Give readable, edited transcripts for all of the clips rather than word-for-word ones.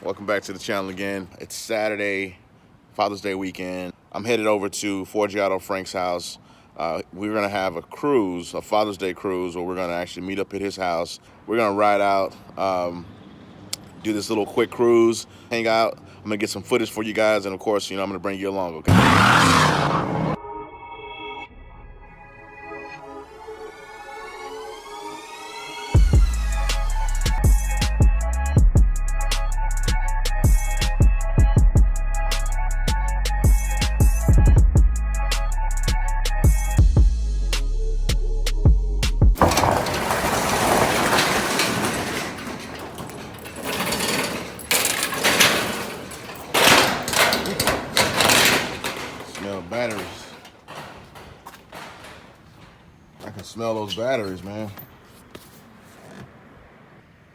Welcome back to the channel again. It's Saturday, Father's Day weekend. I'm headed over to Forgiato Frank's house. We're gonna have a cruise, a Father's Day cruise, where we're gonna actually meet up at his house. We're gonna ride out, do this little quick cruise, hang out. I'm gonna get some footage for you guys, and of course, I'm gonna bring you along, okay? Smell batteries. I can smell those batteries, man.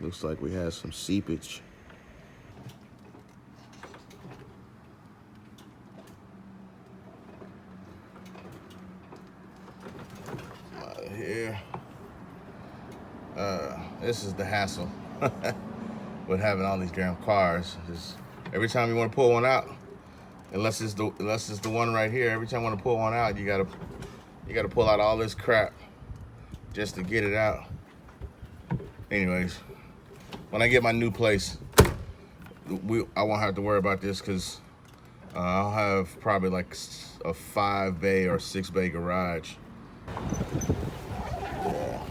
Looks like we had some seepage. Out of here. This is the hassle with having all these damn cars. Just every time you want to pull one out, unless it's the one right here, every time you want to pull one out, you gotta pull out all this crap just to get it out. Anyways, when I get my new place, I won't have to worry about this because I'll have probably like a 5-bay or 6-bay garage. Yeah.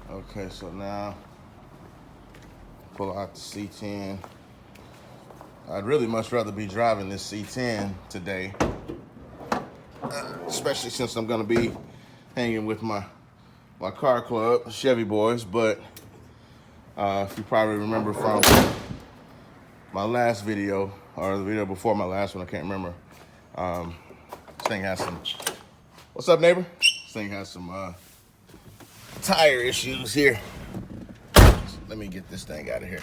Okay, so now pull out the C10. I'd really much rather be driving this C10 today, especially since I'm gonna be hanging with my car club, Chevy Boys. But if you probably remember from my last video, or the video before my last one, I can't remember. This thing has some, what's up, neighbor? This thing has some tire issues here. Let me get this thing out of here.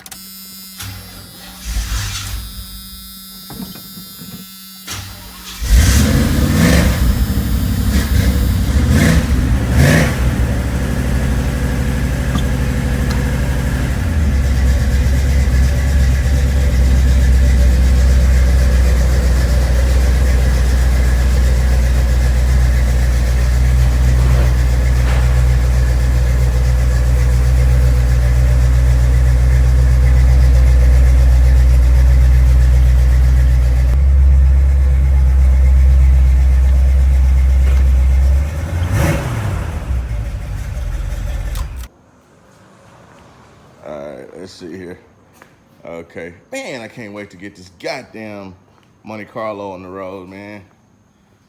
Let's see here. Okay, man, I can't wait to get this goddamn Monte Carlo on the road, man.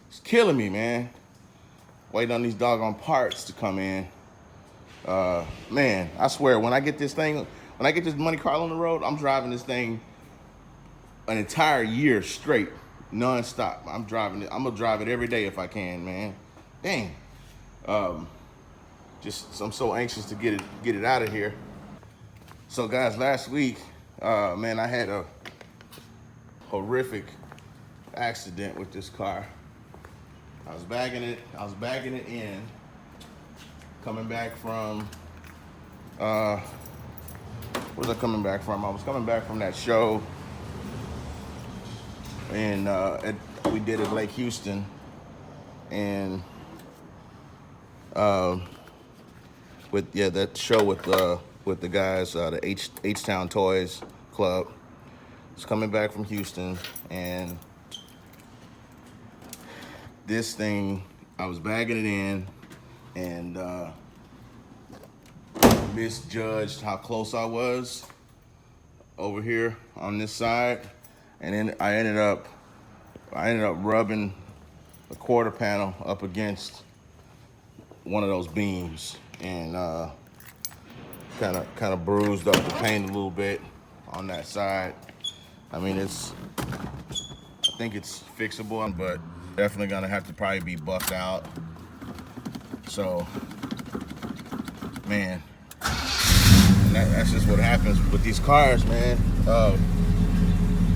It's killing me, man. Waiting on these doggone parts to come in. Man, I swear, when I get this Monte Carlo on the road, I'm driving this thing an entire year straight, non-stop. I'm driving it. I'm gonna drive it every day if I can, man. Dang. I'm so anxious to get it out of here. So guys, last week, man, I had a horrific accident with this car. I was bagging it in, coming back from, where was I coming back from? I was coming back from that show, and we did it Lake Houston, and that show with the guys, the H-Town Toys Club. I was coming back from Houston, and this thing, I was bagging it in, and misjudged how close I was over here on this side, and then I ended up rubbing the quarter panel up against one of those beams, and kind of bruised up the paint a little bit on that side. I mean, I think it's fixable, but definitely gonna have to probably be buffed out. So, man, that's just what happens with these cars, man.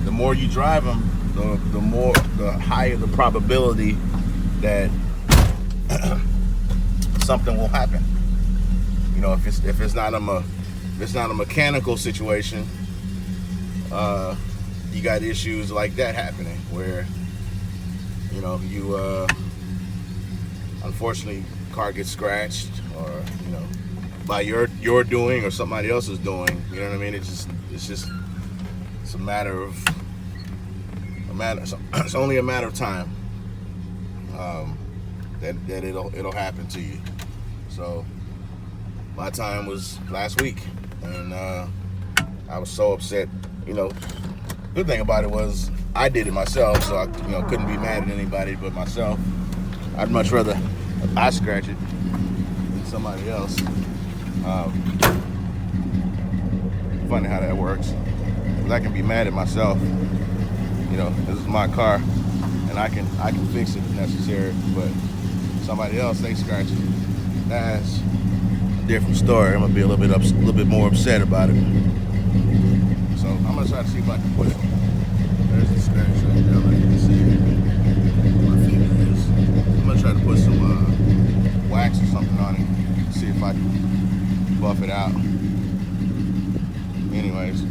The more you drive them, the higher the probability that something will happen. You know, if it's not it's not a mechanical situation, you got issues like that happening where, you know, you unfortunately car gets scratched, or, you know, by your doing or somebody else's doing. You know what I mean? It's a matter of it's only a matter of time that it'll happen to you. So my time was last week, and I was so upset. You know, good thing about it was I did it myself, so I, you know, couldn't be mad at anybody but myself. I'd much rather I scratch it than somebody else. Funny how that works. 'Cause I can be mad at myself. You know, this is my car, and I can fix it if necessary. But somebody else, they scratch it. That's a different story. I'm gonna be a little bit more upset about it. So I'm gonna try to see if I can put it. There's the scratch right there. Like you can see my finger is. I'm gonna try to put some wax or something on it. See if I can buff it out. Anyways,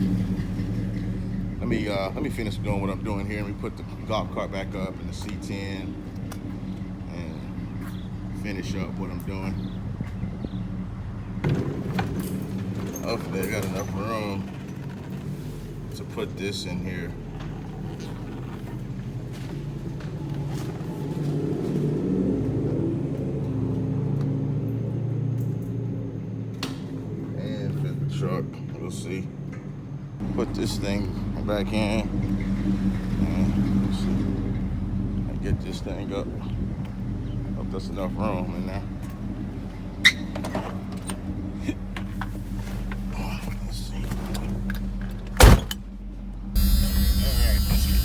let me finish doing what I'm doing here. Let me put the golf cart back up in the C10 and finish up what I'm doing. Hopefully I got enough room to put this in here. And fit the truck. We'll see. Put this thing back in, and let's see. I get this thing up. Hope there's enough room in there. Let's see. Alright, let's get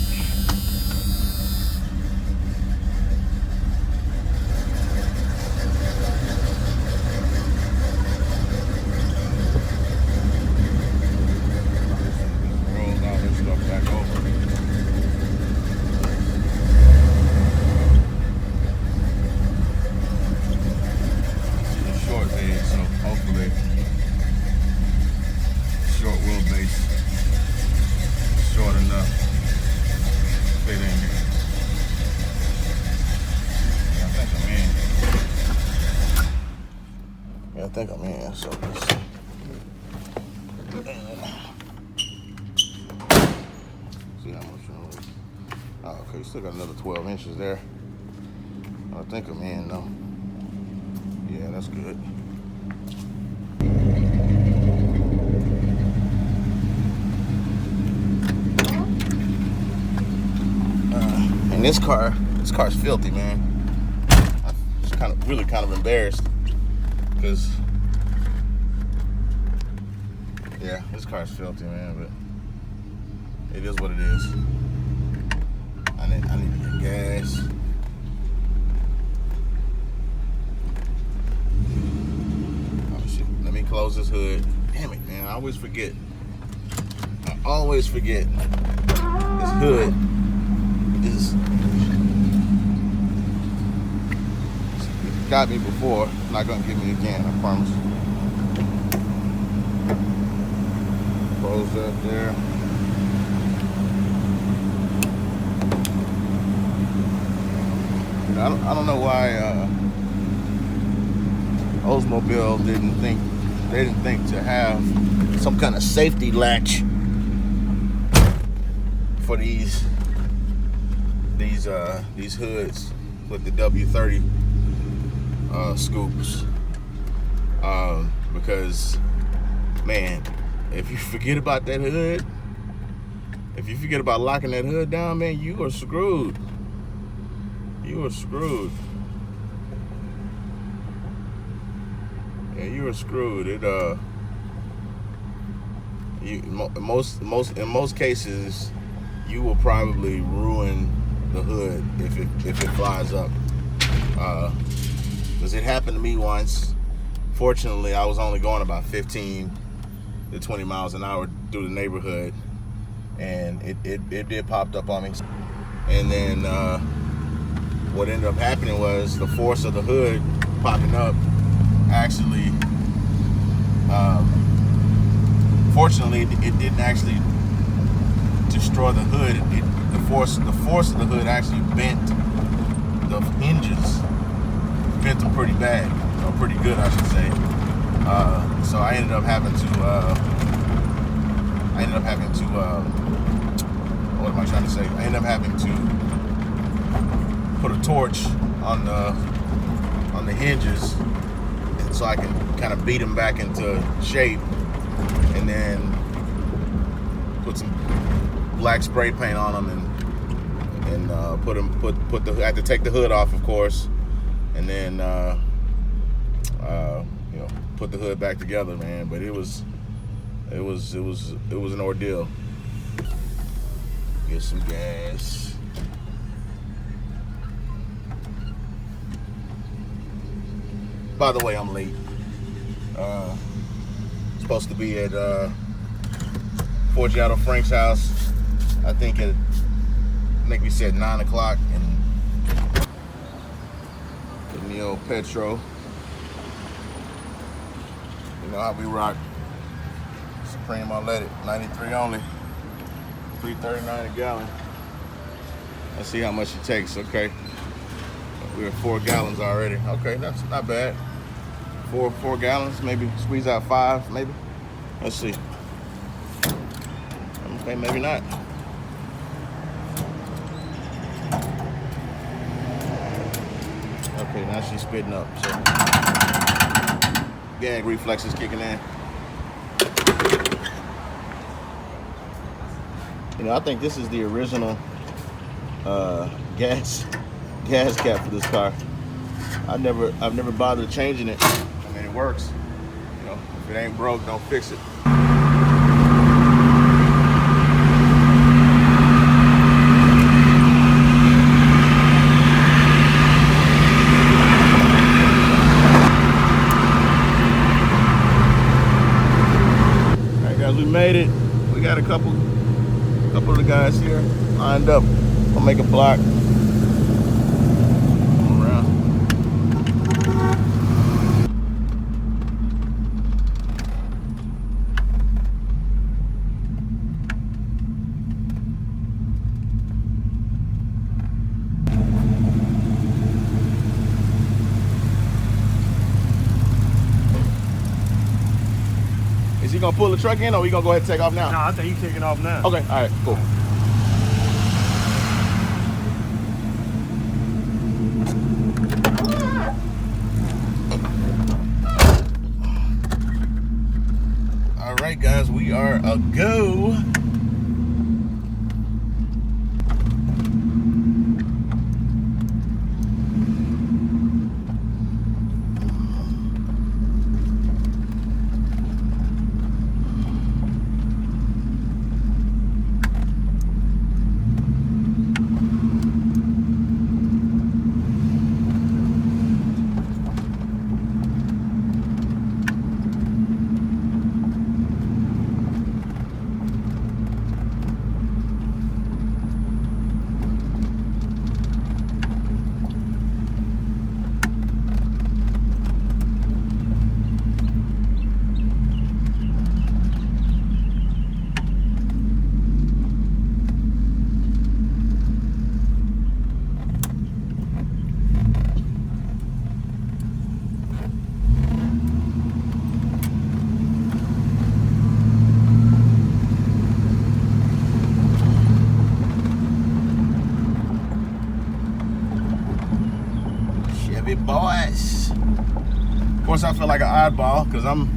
I think I'm in, so let's see. See how much room. Oh, okay, you still got another 12 inches there. I think I'm in though. Yeah, that's good. And this car's filthy, man. I'm really kind of embarrassed. Because, yeah, this car's filthy, man, but it is what it is. I need to get gas. Oh, shit. Let me close this hood. Damn it, man. I always forget. This hood is... got me before, not gonna get me again, I promise. Close that there. I don't know why Oldsmobile didn't think to have some kind of safety latch for these hoods with the W30 scoops, because, man, if you forget about that hood, if you forget about locking that hood down, man, you are screwed. You are screwed. Yeah, you are screwed. In most cases, you will probably ruin the hood if it flies up. Because it happened to me once. Fortunately, I was only going about 15 to 20 miles an hour through the neighborhood, and it did popped up on me. And then what ended up happening was the force of the hood popping up actually Fortunately, it didn't actually destroy the hood. The force of the hood actually bent the hinges, bent them pretty bad, or pretty good, I should say. So I ended up having to. What am I trying to say? I ended up having to put a torch on the hinges, so I can kind of beat them back into shape, and then put some black spray paint on them, and I had to take the hood off, of course, and then put the hood back together, man. But it was an ordeal. Get some gas. By the way, I'm late. Supposed to be at Forgiato Frank's house. I think we said 9 o'clock, and getting the old Petro. You know how we rock. Supreme unleaded, 93 only, $3.39 a gallon. Let's see how much it takes. Okay, we're at 4 gallons already. Okay, that's not bad. Four gallons, maybe squeeze out 5, maybe. Let's see. Okay, maybe not. Okay, now she's spitting up. So gag reflexes kicking in. You know, I think this is the original gas cap for this car. I've never bothered changing it. I mean, it works. You know, if it ain't broke, don't fix it. All right, guys, we made it. We got a couple of the guys here lined up. I'll make a block. Is he gonna pull the truck in, or we gonna go ahead and take off now? No, I think he's taking off now. Okay, all right, cool. All right, guys, we are a go. Chevy Boys. Of course, I feel like an oddball because I'm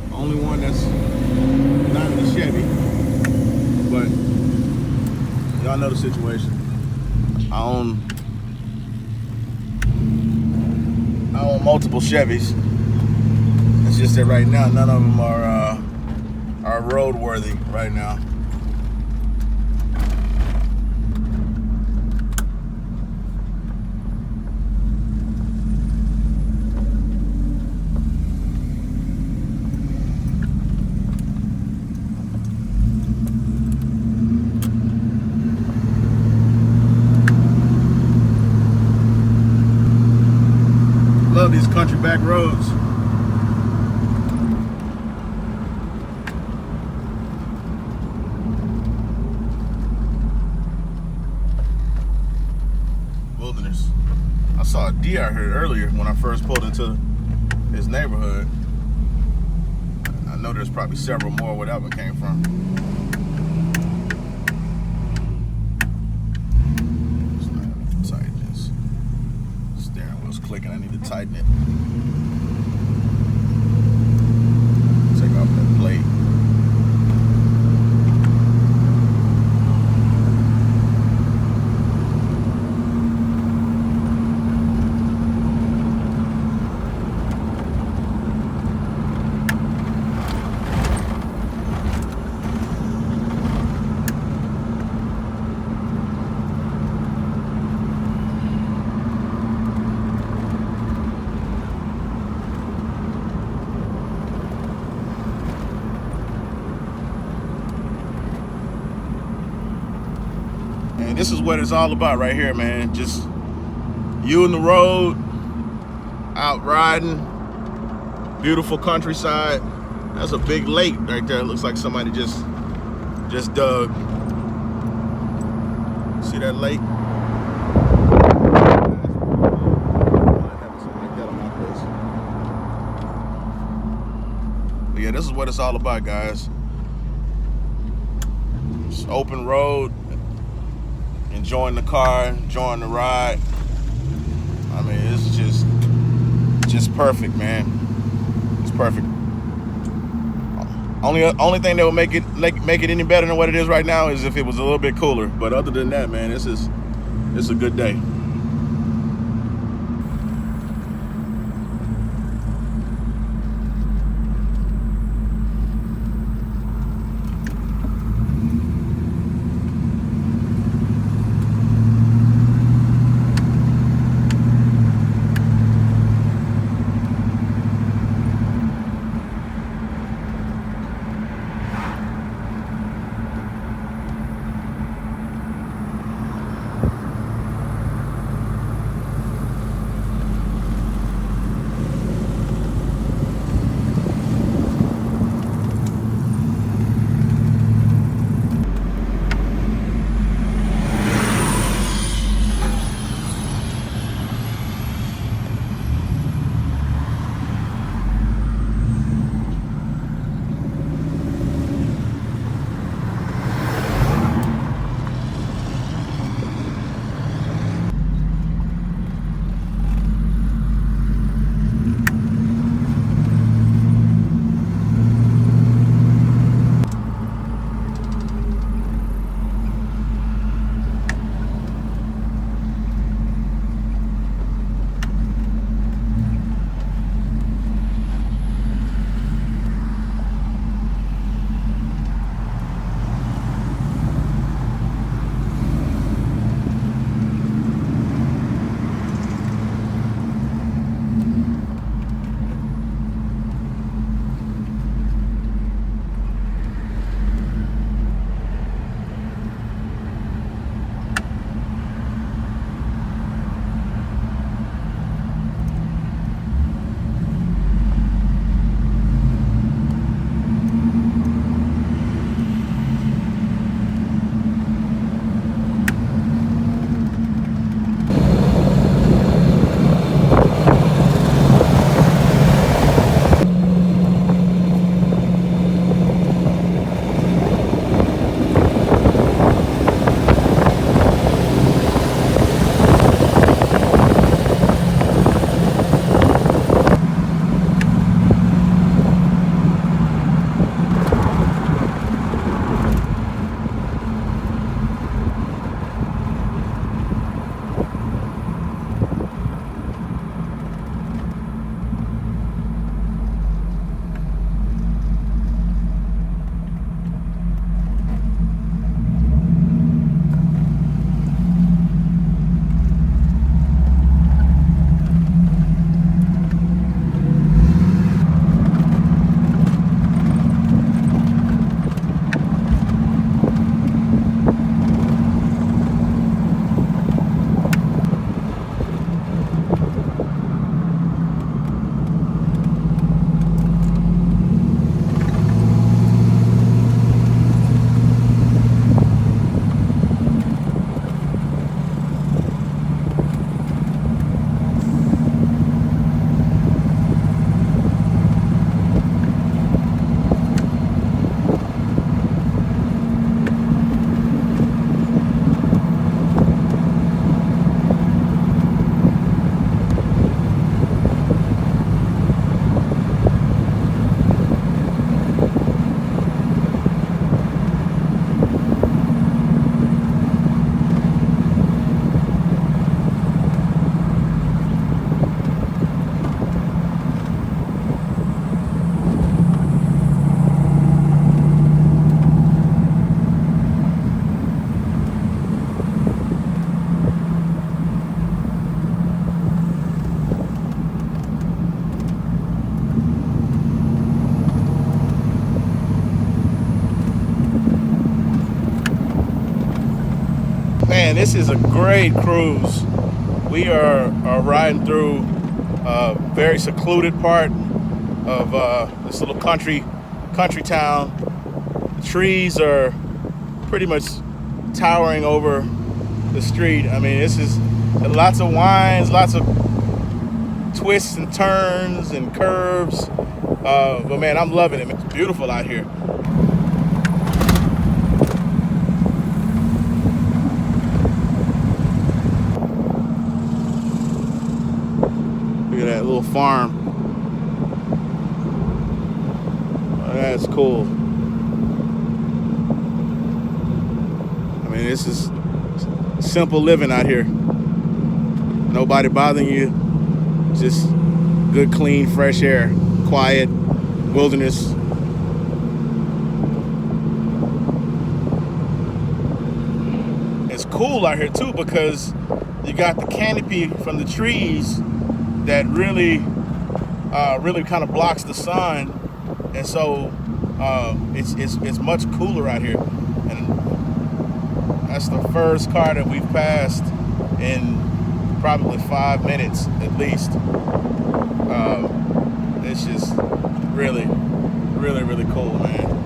the only one that's not in the Chevy. But y'all know the situation. I own multiple Chevys. It's just that right now, none of them are roadworthy right now. Love these country back roads. saw a deer out here earlier when I first pulled into his neighborhood. I know there's probably several more where that one came from. Tighten this. Steering wheel's clicking. I need to tighten it. Take off that plate. And this is what it's all about right here, man. Just you in the road, out riding, beautiful countryside. That's a big lake right there. It looks like somebody just dug. See that lake? But yeah, this is what it's all about, guys. Just open road. Enjoying the car, enjoying the ride. I mean, it's just perfect, man. It's perfect. Only thing that would make it any better than what it is right now is if it was a little bit cooler. But other than that, man, it's a good day. Man, this is a great cruise. We are riding through a very secluded part of this little country town. The trees are pretty much towering over the street. I mean, this is lots of winds, lots of twists and turns and curves. But man, I'm loving it. It's beautiful out here. Look at that little farm. Oh, that's cool. I mean, this is simple living out here. Nobody bothering you. Just good, clean, fresh air. Quiet, wilderness. It's cool out here too because you got the canopy from the trees that really kind of blocks the sun, and so it's much cooler out here. And that's the first car that we've passed in probably 5 minutes at least. It's just really cool, man.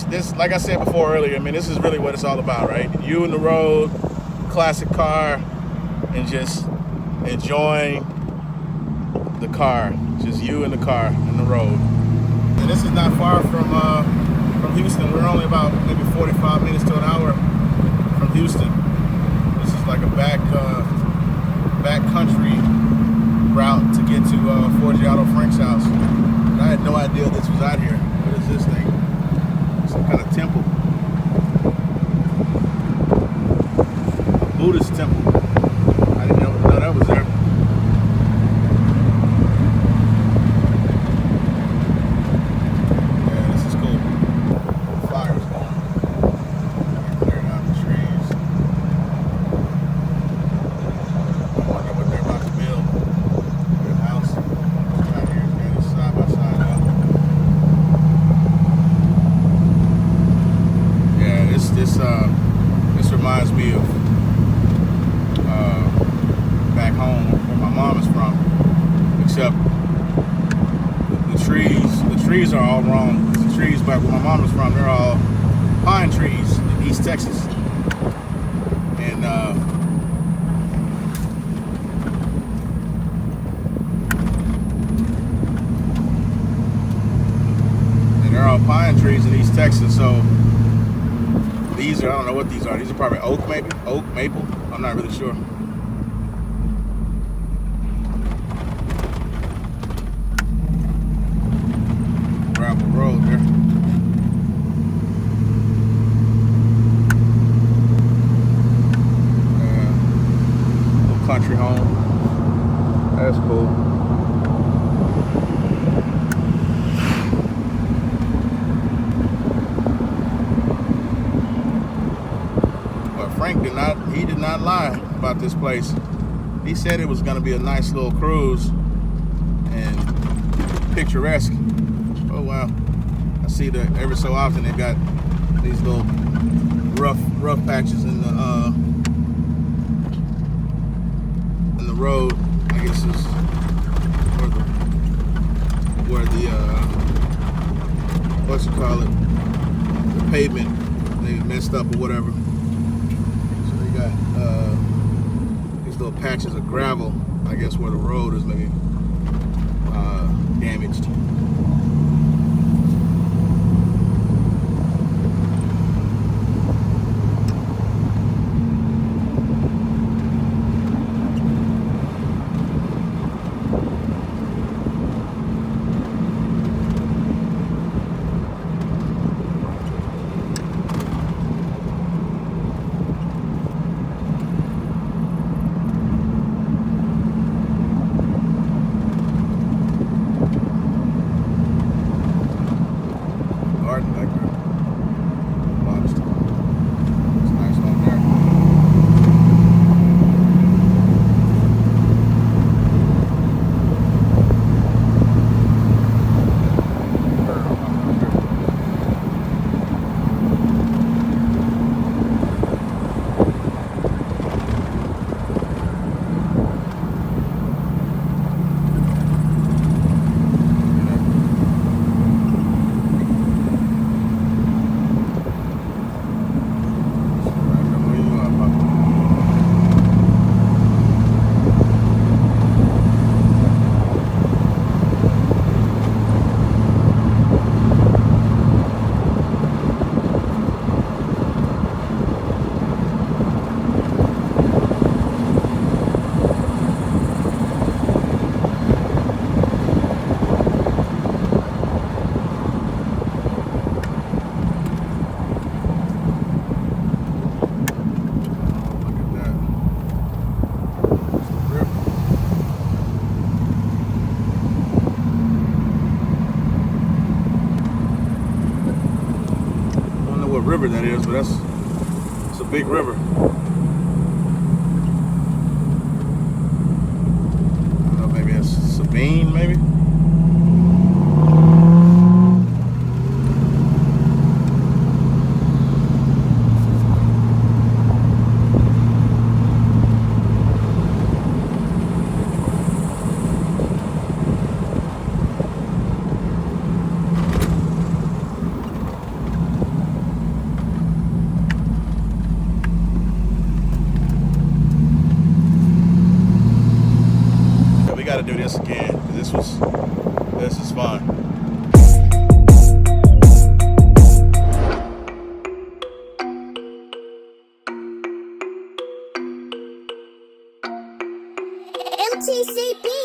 This, like I said before earlier, I mean, this is really what it's all about, right? You and the road, classic car, and just enjoying the car, just you and the car in the road. And this is not far from Houston. We're only about maybe 45 minutes to an hour from Houston. This is like a back country route to get to Forgiato Frank's house. And I had no idea this was out here. What is this thing? Some kind of temple. A Buddhist temple. I didn't know that was there. Yeah, this is cool. The fire's going. Clearing out the trees. I wonder what they're about to build. Their house out here. They're just side by side up. Yeah, this reminds me of back home where my mom is from, except the trees are all wrong. The trees back where my mom is from, they're all pine trees in East Texas. And they're all pine trees in East Texas, so these are, I don't know what these are. These are probably oak, maybe? Oak, maple? I'm not really sure. Gravel road there. Little country home. That's cool. Frank did not lie about this place. He said it was going to be a nice little cruise and picturesque. Oh wow! I see that every so often they've got these little rough patches in the road. I guess is where the what you call it, the pavement they messed up or whatever. These little patches of gravel, I guess, where the road is maybe damaged. River that is, but it's a big river. I don't know, maybe it's Sabine, maybe. gotta do this again. This is fun. MTCB.